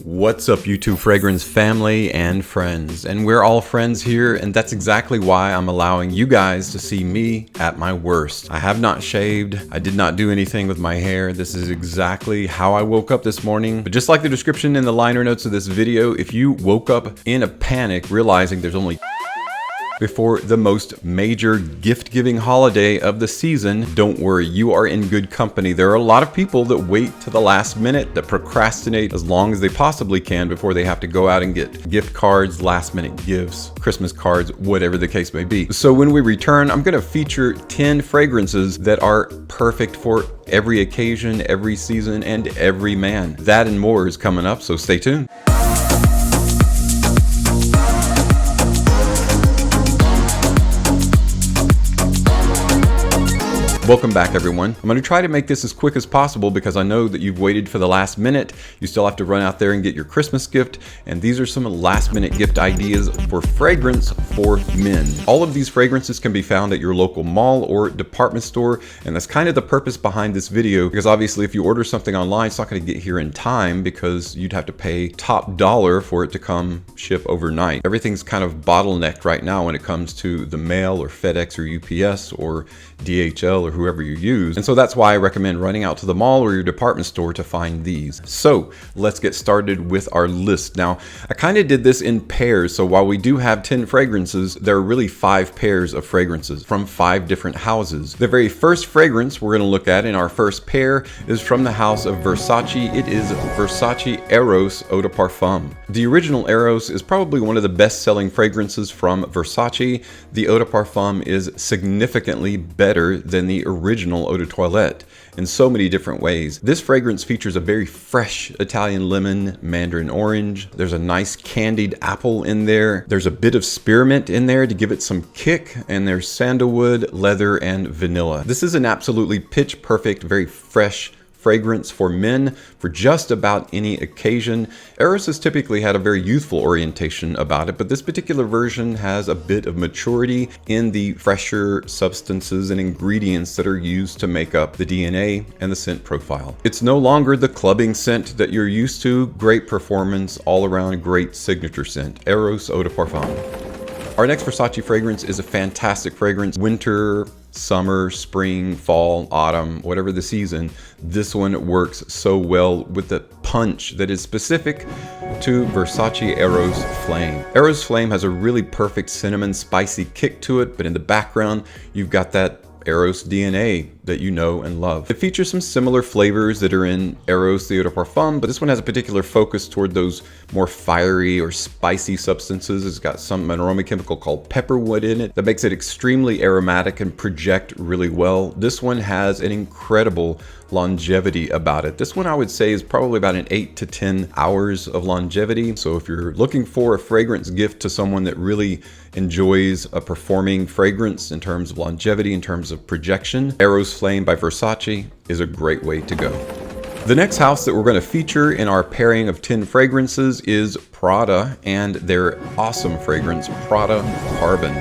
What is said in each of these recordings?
What's up, YouTube fragrance family and friends? And we're all friends here, and that's exactly why I'm allowing you guys to see me at my worst. I have not shaved. I did not do anything with my hair. This is exactly how I woke up this morning. But just like the description in the liner notes of this video, if you woke up in a panic realizing there's only before the most major gift-giving holiday of the season, don't worry, you are in good company. There are a lot of people that wait to the last minute, that procrastinate as long as they possibly can before they have to go out and get gift cards, last-minute gifts, Christmas cards, whatever the case may be. So when we return, I'm gonna feature 10 fragrances that are perfect for every occasion, every season, and every man. That and more is coming up, so stay tuned. Welcome back, everyone. I'm going to try to make this as quick as possible because I know that you've waited for the last minute. You still have to run out there and get your Christmas gift, and these are some last minute gift ideas for fragrance for men. All of these fragrances can be found at your local mall or department store, and that's kind of the purpose behind this video, because obviously if you order something online, it's not going to get here in time because you'd have to pay top dollar for it to come ship overnight. Everything's kind of bottlenecked right now when it comes to the mail or FedEx or UPS or DHL or whoever you use. And so that's why I recommend running out to the mall or your department store to find these. So let's get started with our list. Now, I kind of did this in pairs. So while we do have 10 fragrances, there are really 5 pairs of fragrances from 5 different houses. The very first fragrance we're going to look at in our first pair is from the house of Versace. It is Versace Eros Eau de Parfum. The original Eros is probably one of the best-selling fragrances from Versace. The Eau de Parfum is significantly better than the original Eau de Toilette in so many different ways. This fragrance features a very fresh Italian lemon, mandarin orange. There's a nice candied apple in there. There's a bit of spearmint in there to give it some kick, and there's sandalwood, leather, and vanilla. This is an absolutely pitch perfect, very fresh fragrance for men for just about any occasion. Eros has typically had a very youthful orientation about it, but this particular version has a bit of maturity in the fresher substances and ingredients that are used to make up the DNA and the scent profile. It's no longer the clubbing scent that you're used to. Great performance, all around great signature scent. Eros Eau de Parfum. Our next Versace fragrance is a fantastic fragrance. Winter, summer, spring, fall, autumn, whatever the season, this one works so well with the punch that is specific to Versace Eros Flame. Eros Flame has a really perfect cinnamon spicy kick to it, but in the background, you've got that Eros DNA that you know and love. It features some similar flavors that are in Eros the Eau de Parfum, but this one has a particular focus toward those more fiery or spicy substances. It's got an aroma chemical called pepperwood in it that makes it extremely aromatic and project really well. This one has an incredible longevity about it. This one I would say is probably about an 8 to 10 hours of longevity. So if you're looking for a fragrance gift to someone that really enjoys a performing fragrance in terms of longevity, in terms of projection, Eros Flame by Versace is a great way to go. The next house that we're going to feature in our pairing of 10 fragrances is Prada and their awesome fragrance, Prada Carbon.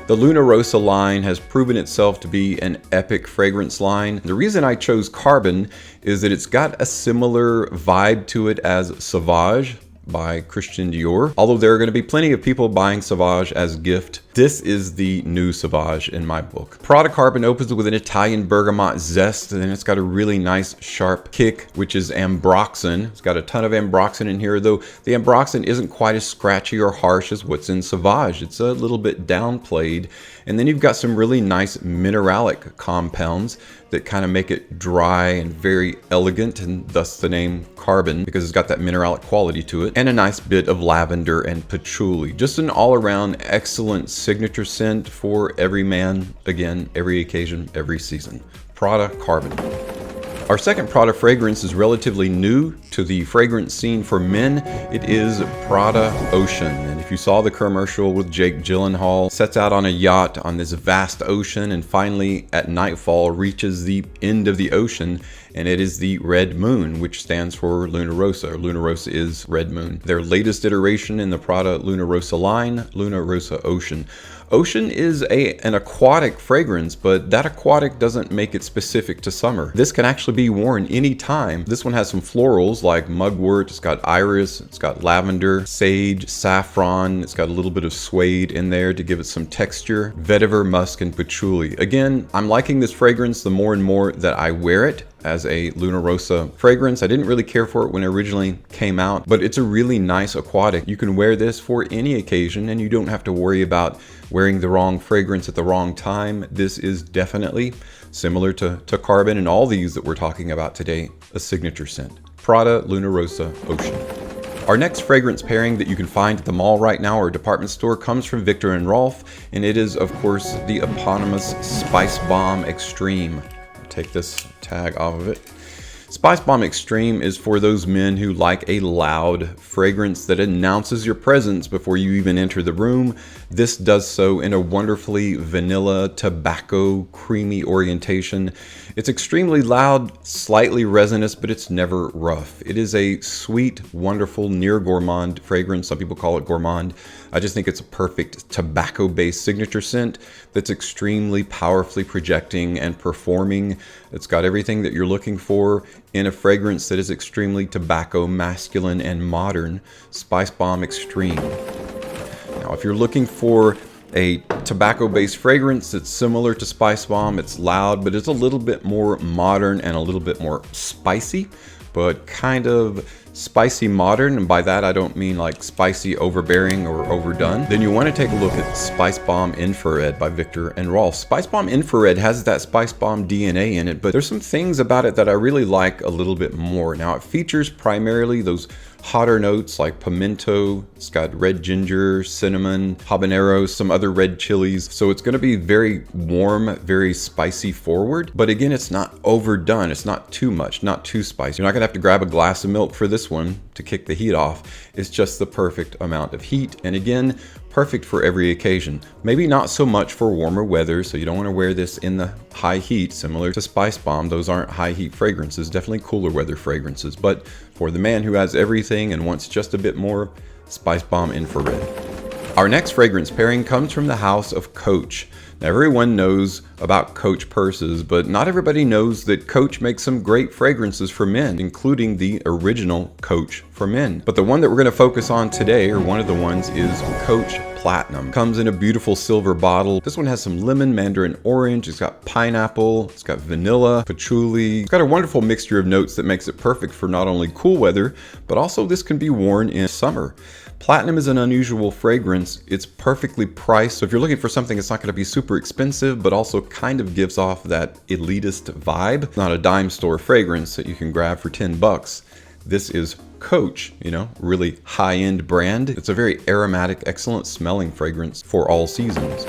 The Lunarosa line has proven itself to be an epic fragrance line. The reason I chose Carbon is that it's got a similar vibe to it as Sauvage by Christian Dior. Although there are going to be plenty of people buying Sauvage as gift, this is the new Sauvage in my book. Prada Carbon opens with an Italian bergamot zest, and then it's got a really nice sharp kick, which is ambroxan. It's got a ton of ambroxan in here, though the ambroxan isn't quite as scratchy or harsh as what's in Sauvage. It's a little bit downplayed. And then you've got some really nice mineralic compounds that kind of make it dry and very elegant, and thus the name Carbon, because it's got that mineralic quality to it, and a nice bit of lavender and patchouli. Just an all-around excellent signature scent for every man, again, every occasion, every season. Prada Carbon. Our second Prada fragrance is relatively new to the fragrance scene for men. It is Prada Ocean. And if you saw the commercial with Jake Gyllenhaal, sets out on a yacht on this vast ocean and finally at nightfall reaches the end of the ocean and it is the Red Moon, which stands for Lunarosa. Lunarosa is Red Moon. Their latest iteration in the Prada Lunarosa line, Lunarosa Ocean. Ocean is an aquatic fragrance, but that aquatic doesn't make it specific to summer. This can actually be worn anytime. This one has some florals like mugwort, it's got iris, it's got lavender, sage, saffron, it's got a little bit of suede in there to give it some texture, vetiver, musk, and patchouli. Again, I'm liking this fragrance the more and more that I wear it as a Lunarosa fragrance. I didn't really care for it when it originally came out, but it's a really nice aquatic. You can wear this for any occasion and you don't have to worry about wearing the wrong fragrance at the wrong time. This is definitely similar to Carbon and all these that we're talking about today, a signature scent. Prada Lunarosa Ocean. Our next fragrance pairing that you can find at the mall right now or department store comes from Viktor and Rolf, and it is of course the eponymous Spice Bomb Extreme. Take this tag off of it. Spice Bomb Extreme is for those men who like a loud fragrance that announces your presence before you even enter the room. This does so in a wonderfully vanilla, tobacco, creamy orientation. It's extremely loud, slightly resinous, but it's never rough. It is a sweet, wonderful, near gourmand fragrance. Some people call it gourmand. I just think it's a perfect tobacco-based signature scent that's extremely powerfully projecting and performing. It's got everything that you're looking for in a fragrance that is extremely tobacco, masculine, and modern. Spice Bomb Extreme. Now, if you're looking for a tobacco-based fragrance that's similar to Spice Bomb, it's loud, but it's a little bit more modern and a little bit more spicy, but kind of spicy modern, and by that I don't mean like spicy overbearing or overdone, then you want to take a look at Spice Bomb Infrared by Viktor and Rolf. Spice Bomb Infrared has that Spice Bomb DNA in it, but there's some things about it that I really like a little bit more. Now, it features primarily those hotter notes like pimento, it's got red ginger, cinnamon, habanero, some other red chilies. So it's going to be very warm, very spicy forward. But again, it's not overdone. It's not too much, not too spicy. You're not going to have to grab a glass of milk for this one to kick the heat off. It's just the perfect amount of heat. And again, perfect for every occasion. Maybe not so much for warmer weather, so you don't want to wear this in the high heat, similar to Spice Bomb. Those aren't high heat fragrances, definitely cooler weather fragrances. But for the man who has everything and wants just a bit more, Spice Bomb Infrared. Our next fragrance pairing comes from the house of Coach. Now, everyone knows about Coach purses, but not everybody knows that Coach makes some great fragrances for men, including the original Coach for men. But the one that we're going to focus on today, or one of the ones, is Coach Platinum. Comes in a beautiful silver bottle. This one has some lemon, mandarin orange, it's got pineapple, it's got vanilla, patchouli. It's got a wonderful mixture of notes that makes it perfect for not only cool weather, but also this can be worn in summer. Platinum is an unusual fragrance. It's perfectly priced. So if you're looking for something that's not going to be super expensive, but also kind of gives off that elitist vibe, it's not a dime store fragrance that you can grab for 10 bucks. This is Coach, really high-end brand. It's a very aromatic, excellent smelling fragrance for all seasons.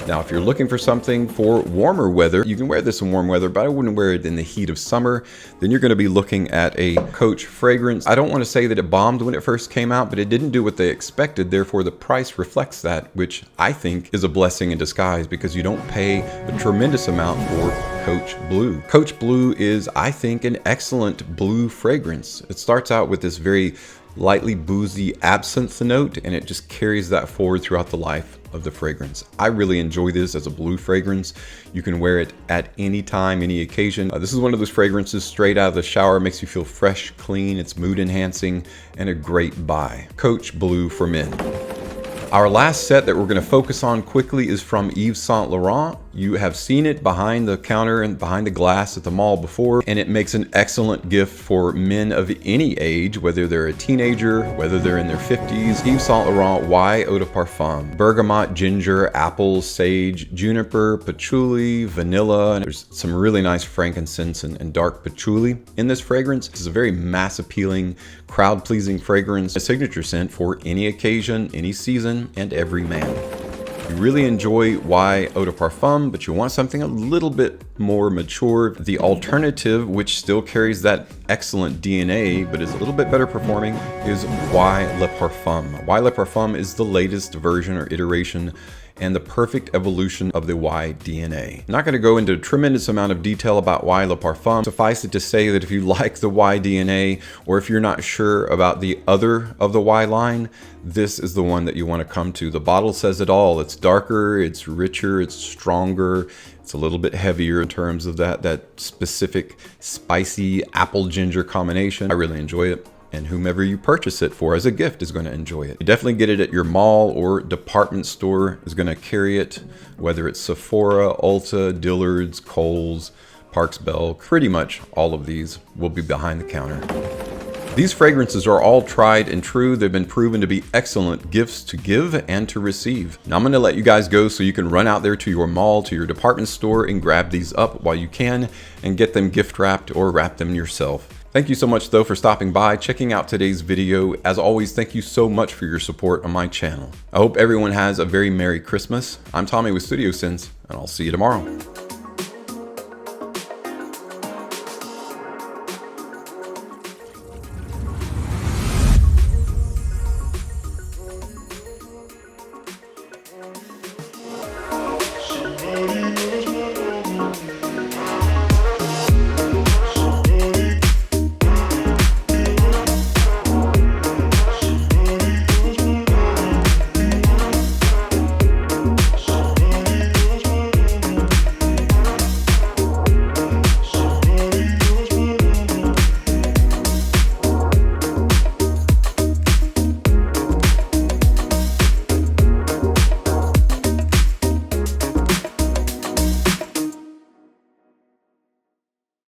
Now, if you're looking for something for warmer weather, you can wear this in warm weather, but I wouldn't wear it in the heat of summer. Then you're going to be looking at a Coach fragrance. I don't want to say that it bombed when it first came out, but it didn't do what they expected. Therefore, the price reflects that, which I think is a blessing in disguise because you don't pay a tremendous amount for Coach Blue. Coach Blue is, I think, an excellent blue fragrance. It starts out with this very lightly boozy absinthe note, and it just carries that forward throughout the life of the fragrance. I really enjoy this as a blue fragrance. You can wear it at any time, any occasion. This is one of those fragrances straight out of the shower, makes you feel fresh, clean, it's mood enhancing, and a great buy. Coach Blue for men. Our last set that we're going to focus on quickly is from Yves Saint Laurent. You have seen it behind the counter and behind the glass at the mall before, and it makes an excellent gift for men of any age, whether they're a teenager, whether they're in their 50s. Yves Saint Laurent Y Eau de Parfum. Bergamot, ginger, apple, sage, juniper, patchouli, vanilla, and there's some really nice frankincense and dark patchouli in this fragrance. It's a very mass appealing, crowd pleasing fragrance, a signature scent for any occasion, any season, and every man. You really enjoy Y Eau de Parfum, but you want something a little bit more mature. The alternative, which still carries that excellent DNA, but is a little bit better performing, is Y Le Parfum. Y Le Parfum is the latest version or iteration and the perfect evolution of the Y DNA. I'm not going to go into a tremendous amount of detail about Y Le Parfum. Suffice it to say that if you like the Y DNA, or if you're not sure about the other of the Y line, this is the one that you want to come to. The bottle says it all. It's darker, it's richer, it's stronger, it's a little bit heavier in terms of that specific spicy apple ginger combination. I really enjoy it, and whomever you purchase it for as a gift is going to enjoy it. You definitely get it at your mall or department store is going to carry it, whether it's Sephora, Ulta, Dillard's, Kohl's, Parks Bell. Pretty much all of these will be behind the counter. These fragrances are all tried and true. They've been proven to be excellent gifts to give and to receive. Now I'm going to let you guys go so you can run out there to your mall, to your department store, and grab these up while you can and get them gift wrapped or wrap them yourself. Thank you so much though for stopping by, checking out today's video. As always, thank you so much for your support on my channel. I hope everyone has a very Merry Christmas. I'm Tommy with Studio Sense, and I'll see you tomorrow.